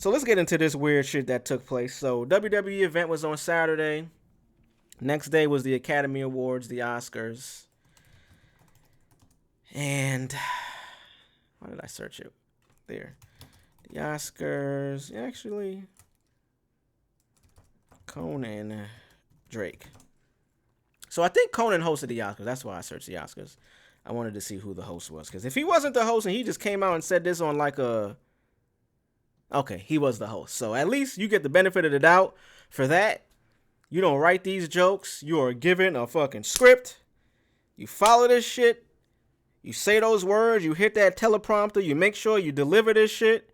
So let's get into this weird shit that took place. So WWE event was on Saturday. Next day was the Academy Awards, the Oscars. And why did I search it? There. The Oscars. Actually, Conan Drake. So I think Conan hosted the Oscars. That's why I searched the Oscars. I wanted to see who the host was. Because if he wasn't the host and he just came out and said this on like a... Okay, he was the host. So at least you get the benefit of the doubt for that. You don't write these jokes. You are given a fucking script. You follow this shit. You say those words. You hit that teleprompter. You make sure you deliver this shit.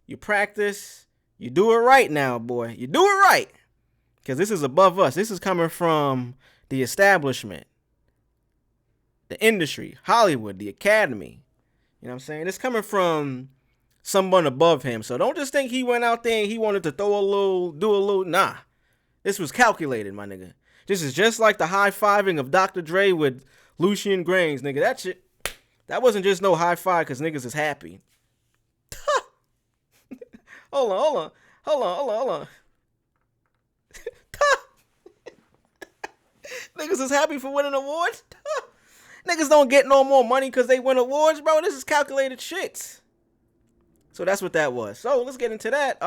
You practice. You do it right now, boy. You do it right. Because this is above us. This is coming from the establishment, the industry, Hollywood, the Academy. You know what I'm saying? It's coming from someone above him. So don't just think he went out there and he wanted to do a little. Nah. This was calculated, my nigga. This is just like the high-fiving of Dr. Dre with Lucian Grains, nigga. That shit, that wasn't just no high-five because niggas is happy. Hold on. Niggas is happy for winning awards? Niggas don't get no more money because they win awards, bro. This is calculated shit. So that's what that was. So let's get into that.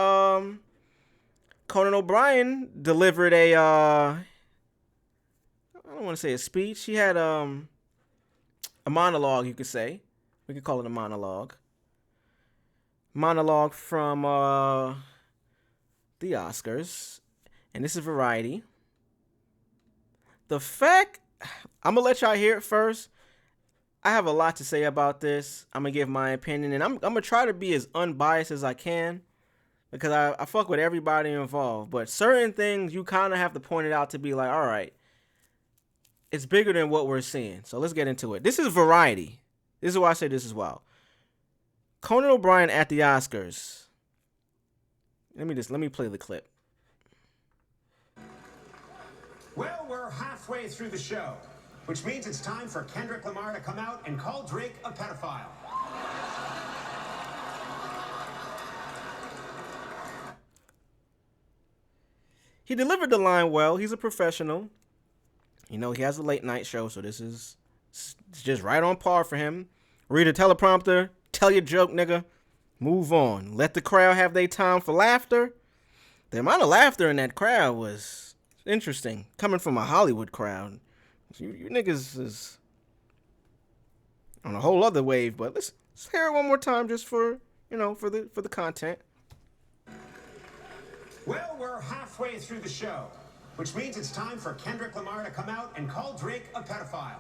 Conan O'Brien delivered a, I don't want to say a speech. He had a monologue, you could say. We could call it a monologue. Monologue from the Oscars. And this is Variety. The fact, I'm going to let y'all hear it first. I have a lot to say about this. I'm going to give my opinion. And I'm going to try to be as unbiased as I can. Because I fuck with everybody involved. But certain things, you kind of have to point it out to be like, all right. It's bigger than what we're seeing. So let's get into it. This is Variety. This is why I say this is wild. Conan O'Brien at the Oscars. Let me play the clip. Well, we're halfway through the show, which means it's time for Kendrick Lamar to come out and call Drake a pedophile. He delivered the line well. He's a professional. You know, he has a late night show, so this is just right on par for him. Read a teleprompter, tell your joke, nigga. Move on. Let the crowd have their time for laughter. The amount of laughter in that crowd was interesting. Coming from a Hollywood crowd. You niggas is on a whole other wave, but let's hear it one more time just for, you know, for the content. Well, we're halfway through the show, which means it's time for Kendrick Lamar to come out and call Drake a pedophile.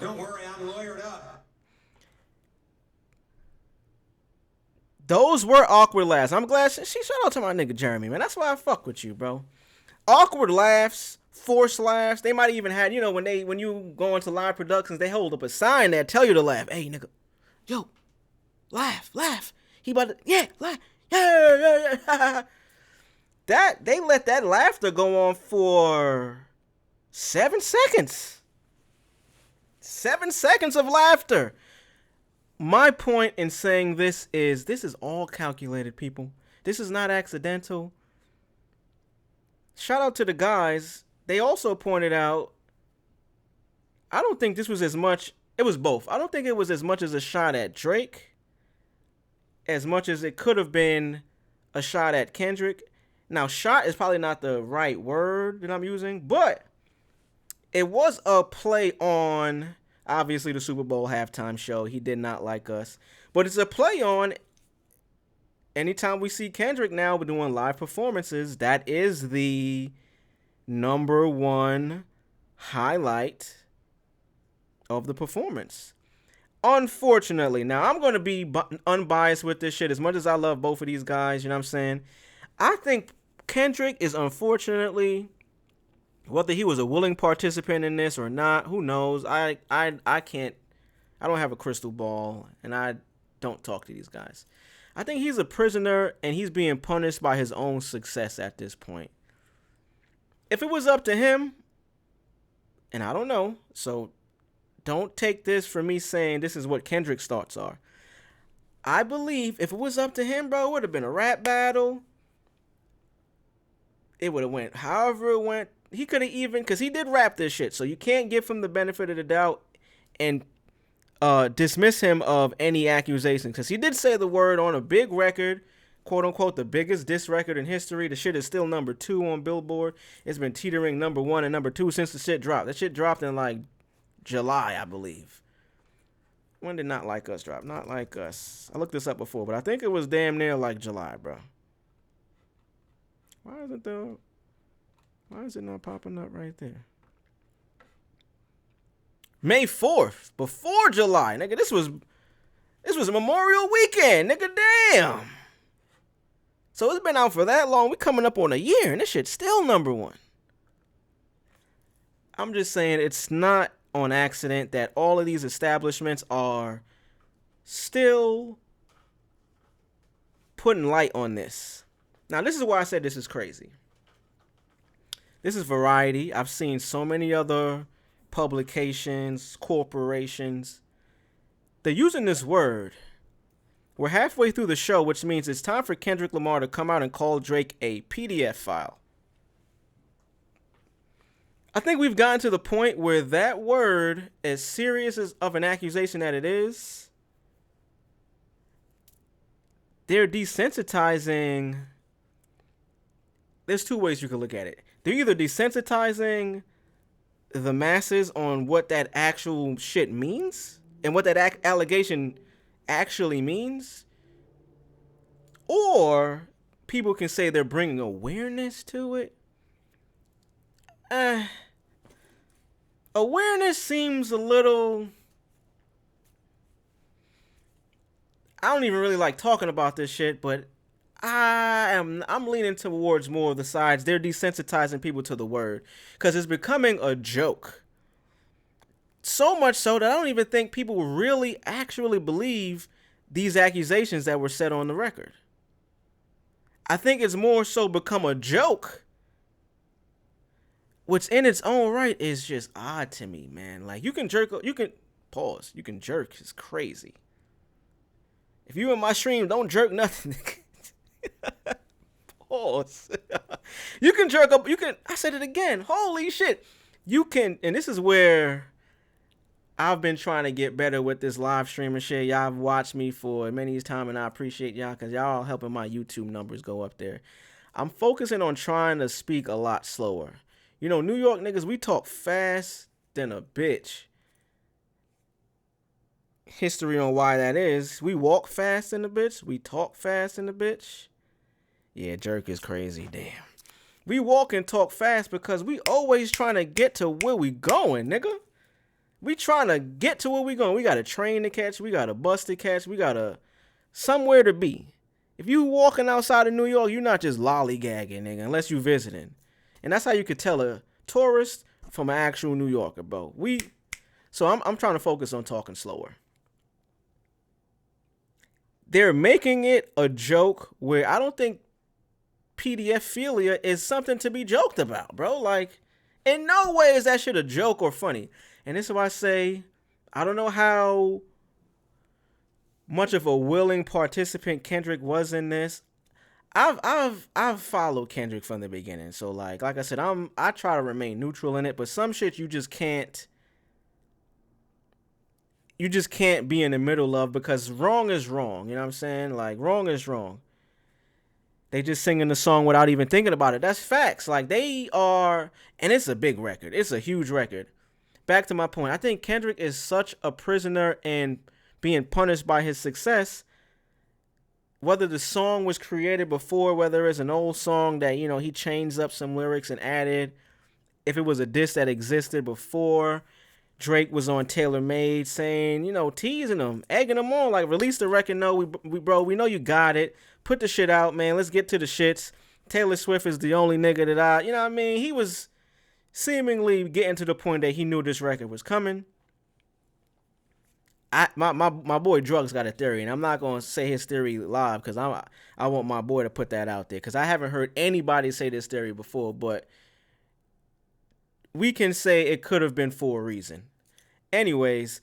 Don't worry, I'm lawyered up. Those were awkward laughs. I'm glad she shout out to my nigga Jeremy, man. That's why I fuck with you, bro. Awkward laughs, forced laughs. They might even had, you know, when you go into live productions, they hold up a sign that tell you to laugh. Hey, nigga, yo, laugh. He about to, yeah, laugh, yeah. That they let that laughter go on for 7 seconds. 7 seconds of laughter. My point in saying this is all calculated, people. This is not accidental. Shout out to the guys. They also pointed out, I don't think this was as much, it was both. I don't think it was as much as a shot at Drake, as much as it could have been a shot at Kendrick. Now, shot is probably not the right word that I'm using, but it was a play on, obviously, the Super Bowl halftime show. He did not like us. But it's a play on, anytime we see Kendrick now doing live performances, that is the number one highlight of the performance. Unfortunately, now I'm going to be unbiased with this shit as much as I love both of these guys, you know what I'm saying? I think Kendrick is unfortunately, whether he was a willing participant in this or not, who knows? I can't, I don't have a crystal ball, and I don't talk to these guys. I think he's a prisoner, and he's being punished by his own success at this point. If it was up to him, and I don't know, so don't take this from me saying this is what Kendrick's thoughts are. I believe if it was up to him, bro, it would have been a rap battle. It would have went however it went. He could have even, because he did rap this shit, so you can't give him the benefit of the doubt and dismiss him of any accusations, because he did say the word on a big record, quote unquote, the biggest diss record in history. The shit is still number 2 on Billboard. It's been teetering number 1 and number 2 since the shit dropped. That shit dropped in like July, I believe. When did Not Like Us drop? Not Like Us. I looked this up before, but I think it was damn near like July, bro. Why is it not popping up right there? May 4th, before July, nigga. This was Memorial Weekend, nigga. Damn. So it's been out for that long. We coming up on a year, and this shit's still number 1. I'm just saying it's not on accident that all of these establishments are still putting light on this. Now, this is why I said this is crazy. This is Variety. I've seen so many other publications, corporations. They're using this word. We're halfway through the show, which means it's time for Kendrick Lamar to come out and call Drake a PDF file. I think we've gotten to the point where that word, as serious as of an accusation that it is, they're desensitizing. There's 2 ways you can look at it. They're either desensitizing the masses on what that actual shit means and what that allegation actually means, or people can say they're bringing awareness to it. Awareness seems a little... I don't even really like talking about this shit, but I'm leaning towards more of the sides. They're desensitizing people to the word because it's becoming a joke. So much so that I don't even think people really actually believe these accusations that were said on the record. I think it's more so become a joke, which in its own right is just odd to me, man. Like, you can jerk, you can jerk. It's crazy. If you in my stream, don't jerk nothing. Pause. You can jerk up. I said it again. Holy shit. You can, and this is where I've been trying to get better with this live streaming shit. Y'all have watched me for many time, and I appreciate y'all because y'all helping my YouTube numbers go up there. I'm focusing on trying to speak a lot slower. You know, New York niggas, we talk fast than a bitch. History on why that is. We walk fast in the bitch. We talk fast in the bitch. Yeah, jerk is crazy. Damn. We walk and talk fast because we always trying to get to where we going, nigga. We trying to get to where we going. We got a train to catch. We got a bus to catch. We got a somewhere to be. If you walking outside of New York, you're not just lollygagging, nigga, unless you visiting. And that's how you could tell a tourist from an actual New Yorker, bro. So I'm trying to focus on talking slower. They're making it a joke where I don't think PDF-philia is something to be joked about, bro. Like, in no way is that shit a joke or funny. And this is why I say, I don't know how much of a willing participant Kendrick was in this. I've followed Kendrick from the beginning. So like I said, I try to remain neutral in it, but some shit you just can't be in the middle of because wrong is wrong. You know what I'm saying? Like, wrong is wrong. They just singing the song without even thinking about it. That's facts. Like, they are, and it's a big record. It's a huge record. Back to my point. I think Kendrick is such a prisoner in being punished by his success. Whether the song was created before, whether it's an old song that, you know, he changed up some lyrics and added, if it was a diss that existed before, Drake was on Taylor Made saying, you know, teasing him, egging him on, like, release the record. No, we know you got it. Put the shit out, man. Let's get to the shits. Taylor Swift is the only nigga that you know what I mean? He was seemingly getting to the point that he knew this record was coming. My boy Drugs got a theory, and I'm not going to say his theory live because I want my boy to put that out there because I haven't heard anybody say this theory before, but we can say it could have been for a reason. Anyways,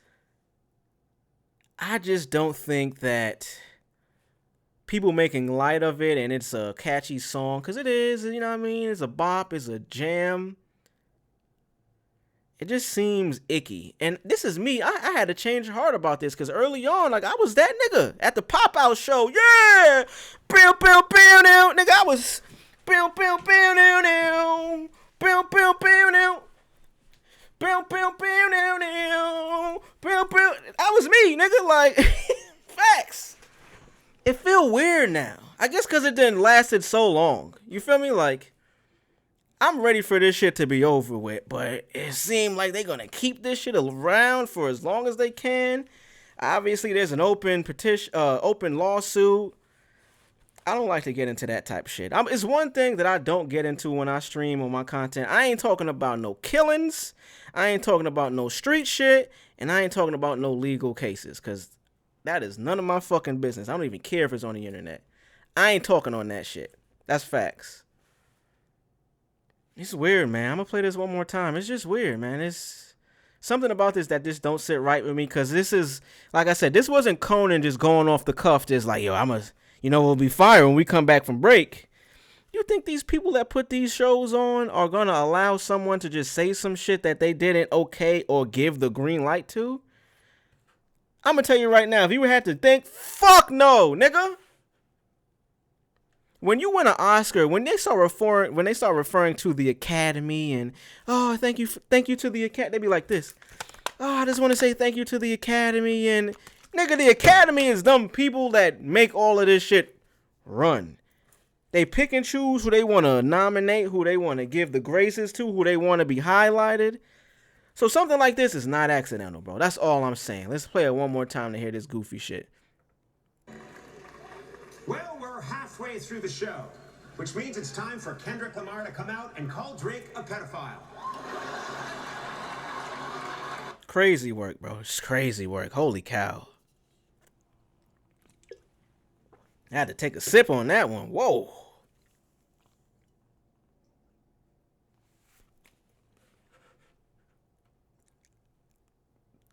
I just don't think that people making light of it and it's a catchy song, because it is, you know what I mean? It's a bop, it's a jam. It just seems icky. And this is me. I had to change heart about this because early on, like, I was that nigga at the pop out show. Yeah! Bill, bill, bill, now. Nigga, I was. Bill, bill, bill, now, now. Bill, bill, bill, now. Bill, bill, bill, now, now. Bill, bill. That was me, nigga. Like, facts. It feel weird now. I guess because it didn't lasted so long. You feel me? Like, I'm ready for this shit to be over with, but it seemed like they're gonna keep this shit around for as long as they can. Obviously, there's an open lawsuit. I don't like to get into that type of shit. It's one thing that I don't get into when I stream on my content. I ain't talking about no killings. I ain't talking about no street shit, and I ain't talking about no legal cases, because that is none of my fucking business. I don't even care if it's on the internet. I ain't talking on that shit. That's facts. It's weird, man. I'm gonna play this one more time. It's just weird, man. It's something about this that just don't sit right with me, because this is, like I said, this wasn't Conan just going off the cuff, just like, yo, we'll be fire when we come back from break. You think these people that put these shows on are gonna allow someone to just say some shit that they didn't okay or give the green light to? I'm gonna tell you right now, if you had to think, fuck no, nigga. When you win an Oscar, when they start referring to the Academy and, oh, thank you to the Academy, they be like this. Oh, I just want to say thank you to the Academy. And nigga, the Academy is them people that make all of this shit run. They pick and choose who they want to nominate, who they want to give the graces to, who they want to be highlighted. So something like this is not accidental, bro. That's all I'm saying. Let's play it one more time to hear this goofy shit. Well, we're halfway through the show, which means it's time for Kendrick Lamar to come out and call Drake a pedophile. Crazy work, bro. It's crazy work. Holy cow. I had to take a sip on that one. Whoa.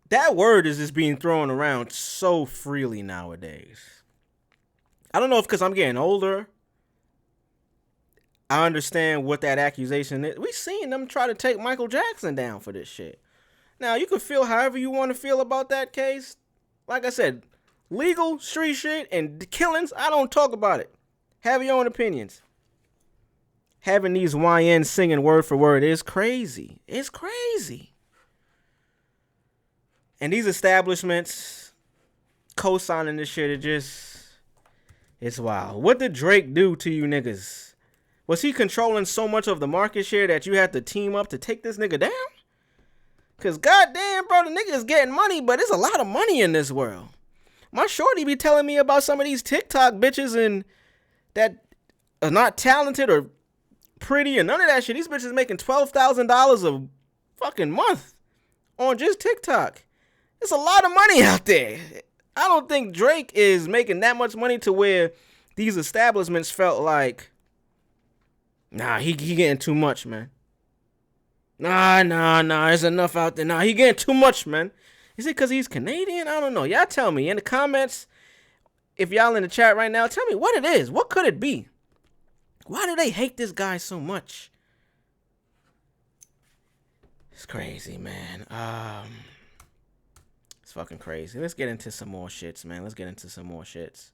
That word is just being thrown around so freely nowadays. I don't know if because I'm getting older, I understand what that accusation is. We seen them try to take Michael Jackson down for this shit. Now, you can feel however you want to feel about that case. Like I said, legal, street shit, and killings, I don't talk about it. Have your own opinions. Having these YNs singing word for word is crazy. It's crazy. And these establishments co-signing this shit, it's wild. What did Drake do to you niggas? Was he controlling so much of the market share that you had to team up to take this nigga down? Because goddamn, bro, the nigga is getting money, but there's a lot of money in this world. My shorty be telling me about some of these TikTok bitches and that are not talented or pretty and none of that shit. These bitches making $12,000 a fucking month on just TikTok. There's a lot of money out there. I don't think Drake is making that much money to where these establishments felt like, nah, he getting too much, man. Nah, there's enough out there. Nah, he getting too much, man. Is it because he's Canadian? I don't know. Y'all tell me in the comments, if y'all in the chat right now, tell me what it is. What could it be? Why do they hate this guy so much? It's crazy, man. It's fucking crazy. Let's get into some more shits, man. Let's get into some more shits.